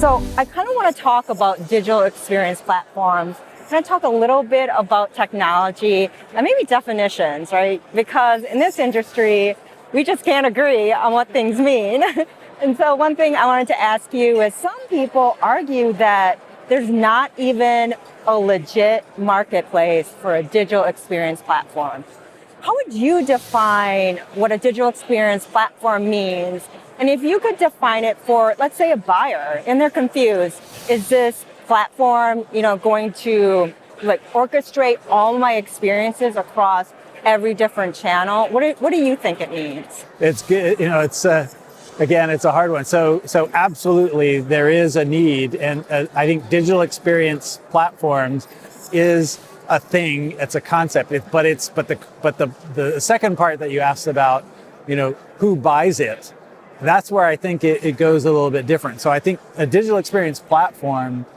So I kind of want to talk about digital experience platforms. I'm going to talk a little bit about technology and maybe definitions, right? Because in this industry, we just can't agree on what things mean. And so one thing I wanted to ask you is some people argue that there's not even a legit marketplace for a digital experience platform. How would you define what a digital experience platform means? And if you could define it for, let's say, a buyer, and they're confused, is this platform, going to orchestrate all my experiences across every different channel? What do you think it means? It's good. Again, it's a hard one. So absolutely, there is a need, and I think digital experience platforms is a thing. It's a concept. But the second part that you asked about, who buys it, that's where I think it goes a little bit different. So I think a digital experience platform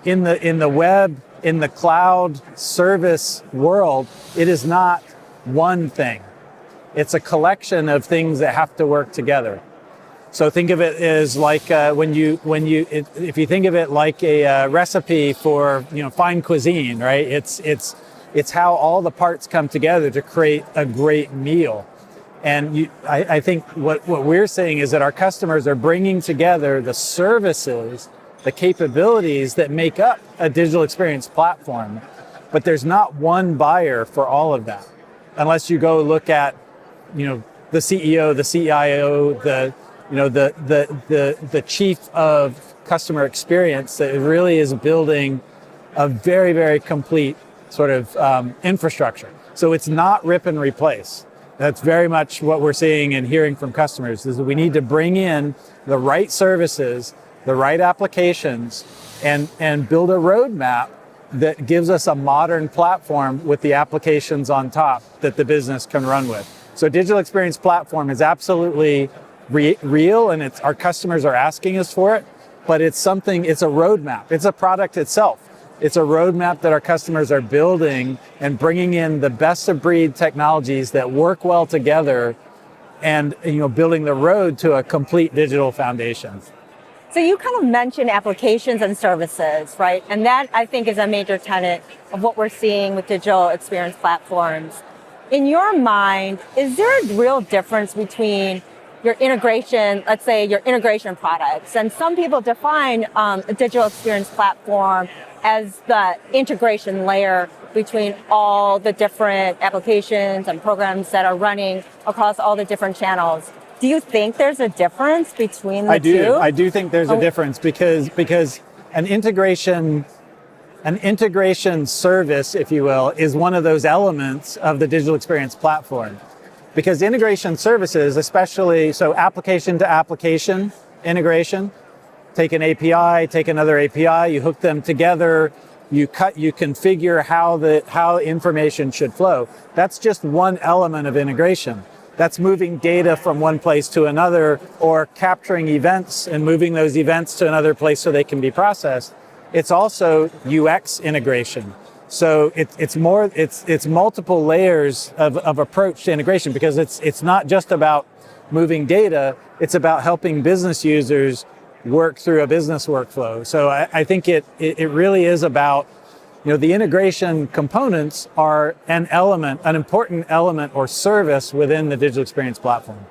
in the web, in the cloud service world, it is not one thing. It's a collection of things that have to work together. So think of it as like if you think of it like a recipe for fine cuisine, right? It's how all the parts come together to create a great meal. And I think what we're saying is that our customers are bringing together the services, the capabilities that make up a digital experience platform, but there's not one buyer for all of that, unless you go look at the CEO, the CIO, the chief of customer experience that really is building a very, very complete sort of infrastructure. So it's not rip and replace. That's very much what we're seeing and hearing from customers, is that we need to bring in the right services, the right applications, and build a roadmap that gives us a modern platform with the applications on top that the business can run with. So digital experience platform is absolutely real, and our customers are asking us for it, but it's a roadmap. It's a product itself. It's a roadmap that our customers are building and bringing in the best of breed technologies that work well together, and building the road to a complete digital foundation. So you kind of mentioned applications and services, right? And that, I think, is a major tenet of what we're seeing with digital experience platforms. In your mind, is there a real difference between your integration, let's say your integration products? And some people define a digital experience platform as the integration layer between all the different applications and programs that are running across all the different channels. Do you think there's a difference between the two? I do think there's a difference because an integration service, if you will, is one of those elements of the digital experience platform. Because integration services, especially application to application integration, take an API, take another API, you hook them together, you configure how information should flow. That's just one element of integration. That's moving data from one place to another, or capturing events and moving those events to another place so they can be processed. It's also UX integration. So it's multiple layers of approach to integration, because it's not just about moving data, it's about helping business users work through a business workflow. So I think it really is about, the integration components are an important element or service within the digital experience platform.